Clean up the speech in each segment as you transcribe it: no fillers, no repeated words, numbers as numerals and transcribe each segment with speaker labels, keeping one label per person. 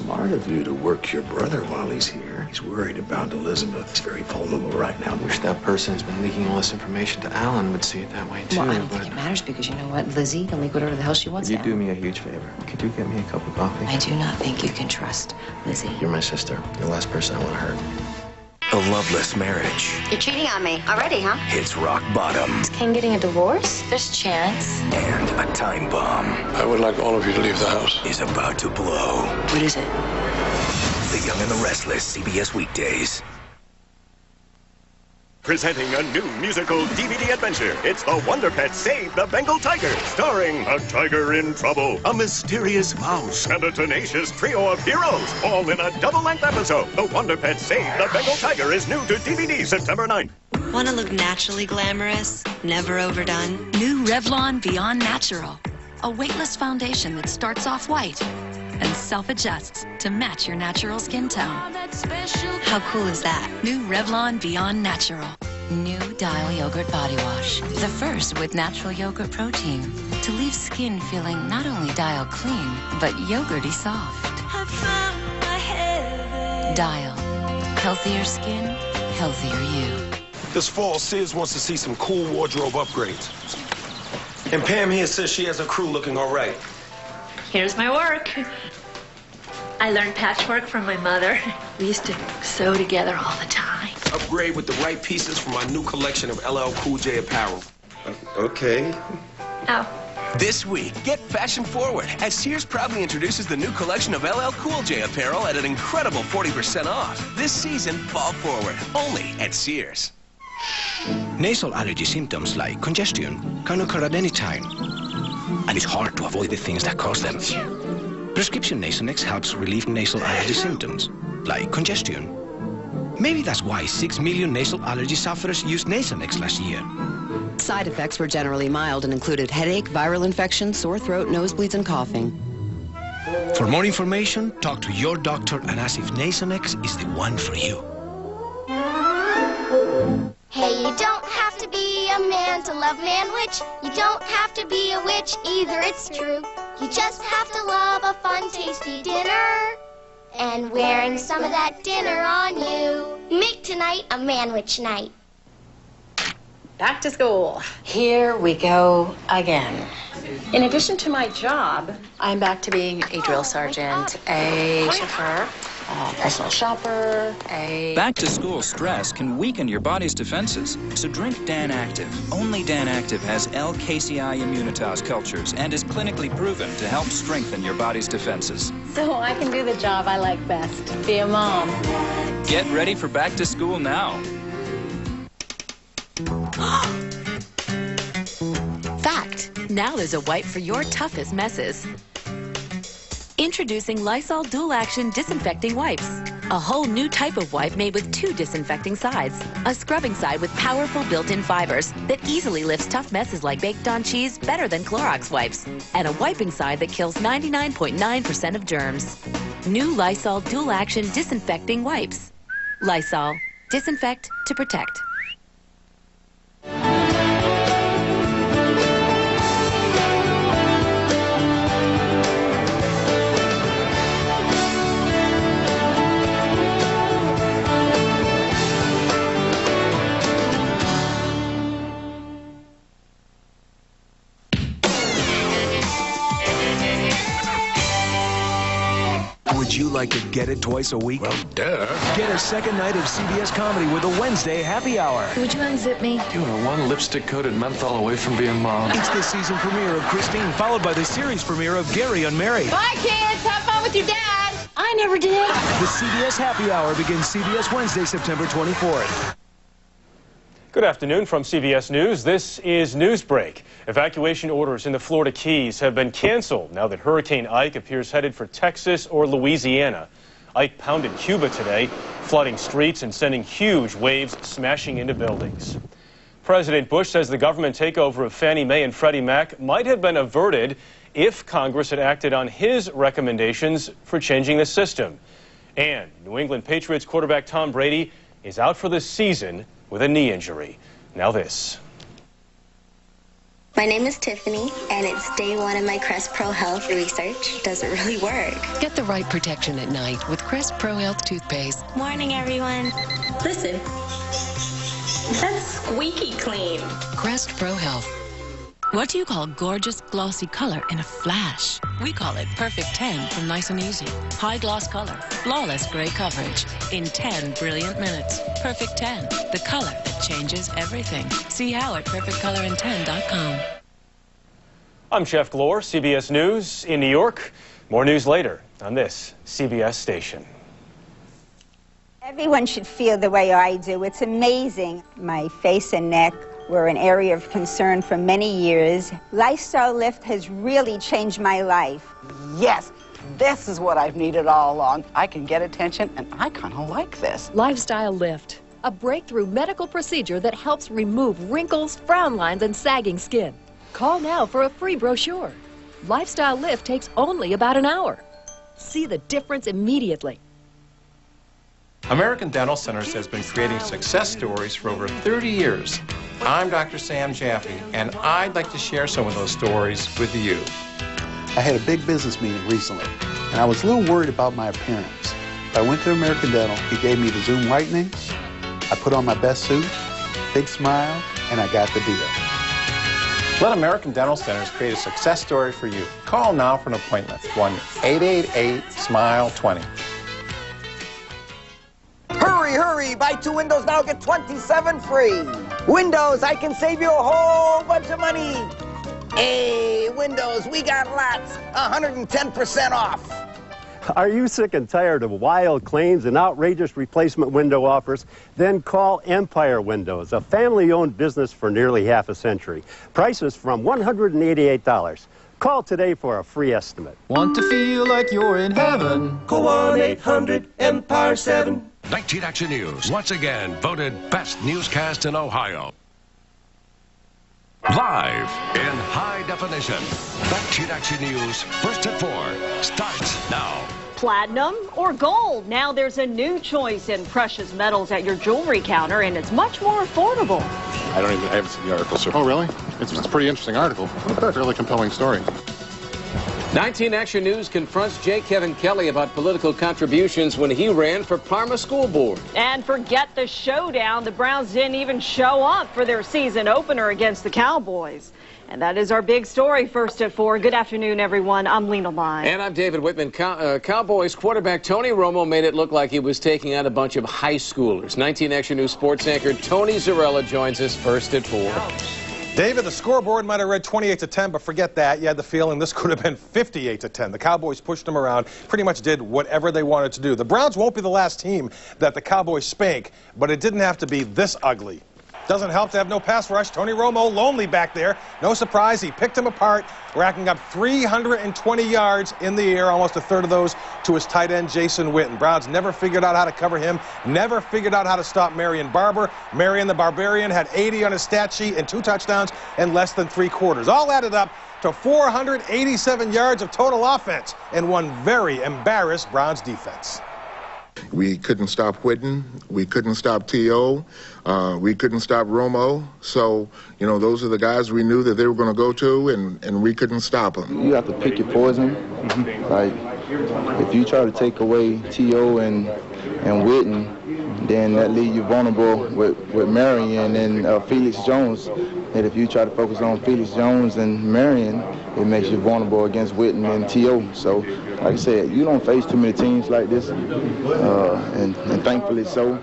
Speaker 1: smart of you to work your brother while he's here. He's worried about Elizabeth. He's very vulnerable right now.
Speaker 2: I wish that person who's been leaking all this information to Alan would see it that way, too.
Speaker 3: Well, I don't think it matters because you know what? Lizzie can leak whatever the hell she wants.
Speaker 2: Could you do me a huge favor? Could you get me a cup of coffee?
Speaker 3: I do not think you can trust Lizzie.
Speaker 2: You're my sister. You're the last person I want to hurt.
Speaker 4: A loveless marriage.
Speaker 5: You're cheating on me already, huh?
Speaker 4: Hits rock bottom.
Speaker 3: Is Ken getting a divorce? There's a chance.
Speaker 4: And a time bomb.
Speaker 6: I would like all of you to leave the house.
Speaker 4: Is about to blow.
Speaker 3: What is it?
Speaker 4: The Young and the Restless, CBS Weekdays.
Speaker 7: Presenting a new musical DVD adventure. It's The Wonder Pets Save the Bengal Tiger, starring a tiger in trouble, a mysterious mouse, and a tenacious trio of heroes, all in a double-length episode. The Wonder Pets Save the Bengal Tiger is new to DVD September 9th.
Speaker 8: Want to look naturally glamorous, never overdone?
Speaker 9: New Revlon Beyond Natural. A weightless foundation that starts off white and self-adjusts to match your natural skin tone.
Speaker 8: How cool is that?
Speaker 9: New Revlon Beyond Natural. New Dial Yogurt Body Wash. The first with natural yogurt protein to leave skin feeling not only Dial clean, but yogurty soft. Dial. Healthier skin, healthier you.
Speaker 10: This fall, Sis wants to see some cool wardrobe upgrades. And Pam here says she has a crew looking all right.
Speaker 11: Here's my work. I learned patchwork from my mother. We used to sew together all the time.
Speaker 10: Upgrade with the right pieces from our new collection of LL Cool J apparel. Okay.
Speaker 11: Oh.
Speaker 4: This week, get fashion forward as Sears proudly introduces the new collection of LL Cool J apparel at an incredible 40% off. This season, fall forward, only at Sears.
Speaker 12: Nasal allergy symptoms like congestion can occur at any time, and it's hard to avoid the things that cause them. Prescription Nasonex helps relieve nasal allergy symptoms, like congestion. Maybe that's why 6 million nasal allergy sufferers used Nasonex last year.
Speaker 13: Side effects were generally mild and included headache, viral infection, sore throat, nosebleeds, and coughing.
Speaker 12: For more information, talk to your doctor and ask if Nasonex is the one for you.
Speaker 14: Hey, you don't have to be a man to love Man-Witch. You don't have to be a witch either, it's true. You just have to love a fun, tasty dinner and wearing some of that dinner on you. Make tonight a Man-Witch night.
Speaker 15: Back to school. Here we go again. In addition to my job, I'm back to being a drill sergeant, a chauffeur, a personal shopper,
Speaker 16: Back to school stress can weaken your body's defenses. So drink Dan Active. Only Dan Active has L-Casein Immunitas cultures and is clinically proven to help strengthen your body's defenses.
Speaker 15: So I can do the job I like best, be a mom.
Speaker 16: Get ready for back to school now.
Speaker 17: Fact, now there's a wipe for your toughest messes. Introducing Lysol Dual Action Disinfecting Wipes. A whole new type of wipe made with 2 disinfecting sides. A scrubbing side with powerful built-in fibers that easily lifts tough messes like baked-on cheese better than Clorox wipes. And a wiping side that kills 99.9% of germs. New Lysol Dual Action Disinfecting Wipes. Lysol. Disinfect to protect.
Speaker 18: Would you like to get it twice a week?
Speaker 6: Well, duh.
Speaker 18: Get a second night of CBS comedy with a Wednesday happy hour.
Speaker 3: Would you unzip me?
Speaker 6: You are one lipstick-coated menthol away from being mom.
Speaker 18: It's the season premiere of Christine, followed by the series premiere of Gary Unmarried.
Speaker 15: Bye, kids. Have fun with your dad. I never did.
Speaker 18: The CBS happy hour begins CBS Wednesday, September 24th.
Speaker 19: Good afternoon from CBS News. This is Newsbreak. Evacuation orders in the Florida Keys have been canceled now that Hurricane Ike appears headed for Texas or Louisiana. Ike pounded Cuba today, flooding streets and sending huge waves smashing into buildings. President Bush says the government takeover of Fannie Mae and Freddie Mac might have been averted if Congress had acted on his recommendations for changing the system. And New England Patriots quarterback Tom Brady is out for the season with a knee injury. Now this.
Speaker 20: My name is Tiffany, and it's day one of my Crest Pro Health research. Does it really work?
Speaker 21: Get the right protection at night with Crest Pro Health toothpaste.
Speaker 20: Morning, everyone.
Speaker 11: Listen, that's squeaky clean.
Speaker 21: Crest Pro Health. What do you call gorgeous, glossy color in a flash? We call it Perfect 10 from Nice and Easy. High gloss color, flawless gray coverage in 10 brilliant minutes. Perfect 10, the color that changes everything. See how at perfectcolorin10.com.
Speaker 19: I'm Jeff Glor, CBS News in New York. More news later on this CBS station.
Speaker 22: Everyone should feel the way I do. It's amazing. My face and neck were an area of concern for many years. Lifestyle Lift has really changed my life.
Speaker 23: Yes, this is what I've needed all along. I can get attention, and I kind of like this.
Speaker 24: Lifestyle Lift, a breakthrough medical procedure that helps remove wrinkles, frown lines, and sagging skin. Call now for a free brochure. Lifestyle Lift takes only about an hour. See the difference immediately.
Speaker 25: American Dental Centers has been creating success stories for over 30 years. I'm Dr. Sam Jaffe, and I'd like to share some of those stories with you.
Speaker 26: I had a big business meeting recently, and I was a little worried about my appearance. I went to American Dental, he gave me the Zoom whitening, I put on my best suit, big smile, and I got the deal.
Speaker 25: Let American Dental Centers create a success story for you. Call now for an appointment, 1-888-SMILE-20.
Speaker 27: Hurry, hurry! Buy 2 windows now, get 27 free. Windows, I can save you a whole bunch of money. Hey, Windows, we got lots, 110% off.
Speaker 28: Are you sick and tired of wild claims and outrageous replacement window offers? Then call Empire Windows, a family-owned business for nearly half a century. Prices from $188. Call today for a free estimate.
Speaker 29: Want to feel like you're in heaven?
Speaker 30: Call 1-800-EMPIRE-7.
Speaker 31: 19 Action News, once again voted best newscast in Ohio. Live in high definition. 19 Action News, first at 4, starts now.
Speaker 32: Platinum or gold? Now there's a new choice in precious metals at your jewelry counter, and it's much more affordable.
Speaker 33: I haven't seen the article, sir. Oh, really? It's a pretty interesting article. A fairly compelling story.
Speaker 34: 19 Action News confronts J. Kevin Kelly about political contributions when he ran for Parma School Board.
Speaker 32: And forget the showdown. The Browns didn't even show up for their season opener against the Cowboys. And that is our big story, first at 4. Good afternoon, everyone. I'm Lena Lai.
Speaker 34: And I'm David Whitman. Cowboys quarterback Tony Romo made it look like he was taking on a bunch of high schoolers. 19 Action News sports anchor Tony Zarella joins us first at 4.
Speaker 35: David, the scoreboard might have read 28-10, but forget that. You had the feeling this could have been 58-10. The Cowboys pushed them around, pretty much did whatever they wanted to do. The Browns won't be the last team that the Cowboys spank, but it didn't have to be this ugly. Doesn't help to have no pass rush. Tony Romo lonely back there. No surprise, he picked him apart, racking up 320 yards in the air, almost a third of those to his tight end, Jason Witten. Browns never figured out how to cover him, never figured out how to stop Marion Barber. Marion the Barbarian had 80 on his stat sheet and 2 touchdowns in less than 3 quarters. All added up to 487 yards of total offense and one very embarrassed Browns defense.
Speaker 36: We couldn't stop Whitten. We couldn't stop T.O. We couldn't stop Romo. So, you know, those are the guys we knew that they were going to go to, and we couldn't stop them.
Speaker 37: You have to pick your poison. Like, if you try to take away T.O. and Whitten, then that leaves you vulnerable with Marion and Felix Jones. And if you try to focus on Felix Jones and Marion, it makes you vulnerable against Whitten and T.O. So, like I said, you don't face too many teams like this, and thankfully so.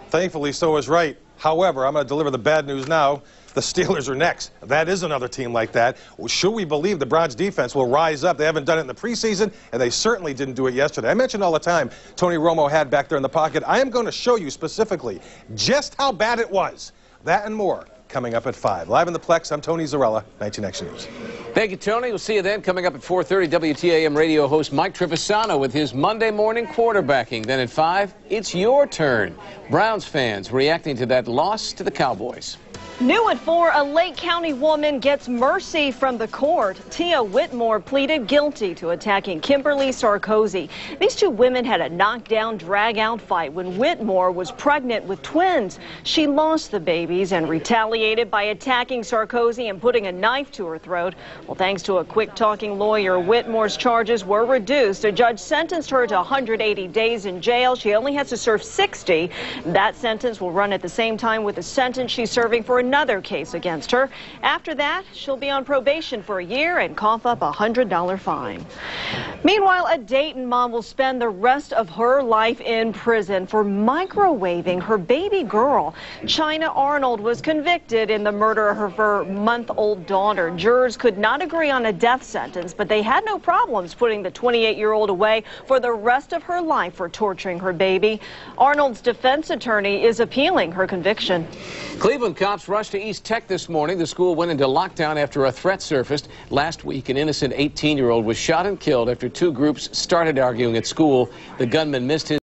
Speaker 35: Thankfully so is right. However, I'm going to deliver the bad news now. The Steelers are next. That is another team like that. Should we believe the Browns defense will rise up? They haven't done it in the preseason, and they certainly didn't do it yesterday. I mentioned all the time Tony Romo had back there in the pocket. I am going to show you specifically just how bad it was. That and more coming up at 5. Live in the Plex, I'm Tony Zarella, 19 Action News.
Speaker 34: Thank you, Tony. We'll see you then. Coming up at 4:30, WTAM radio host Mike Trivisano with his Monday morning quarterbacking. Then at 5, it's your turn. Browns fans reacting to that loss to the Cowboys.
Speaker 32: New at 4, a Lake County woman gets mercy from the court. Tia Whitmore pleaded guilty to attacking Kimberly Sarkozy. These two women had a knockdown, drag-out fight when Whitmore was pregnant with twins. She lost the babies and retaliated by attacking Sarkozy and putting a knife to her throat. Well, thanks to a quick-talking lawyer, Whitmore's charges were reduced. A judge sentenced her to 180 days in jail. She only has to serve 60. That sentence will run at the same time with the sentence she's serving for another case against her. After that, she'll be on probation for a year and cough up a $100 fine. Meanwhile, a Dayton mom will spend the rest of her life in prison for microwaving her baby girl. China Arnold was convicted in the murder of her month-old daughter. Jurors could not agree on a death sentence, but they had no problems putting the 28-year-old away for the rest of her life for torturing her baby. Arnold's defense attorney is appealing her conviction.
Speaker 34: Cleveland cops rushed to East Tech this morning. The school went into lockdown after a threat surfaced. Last week, an innocent 18-year-old was shot and killed after two groups started arguing at school. The gunman missed his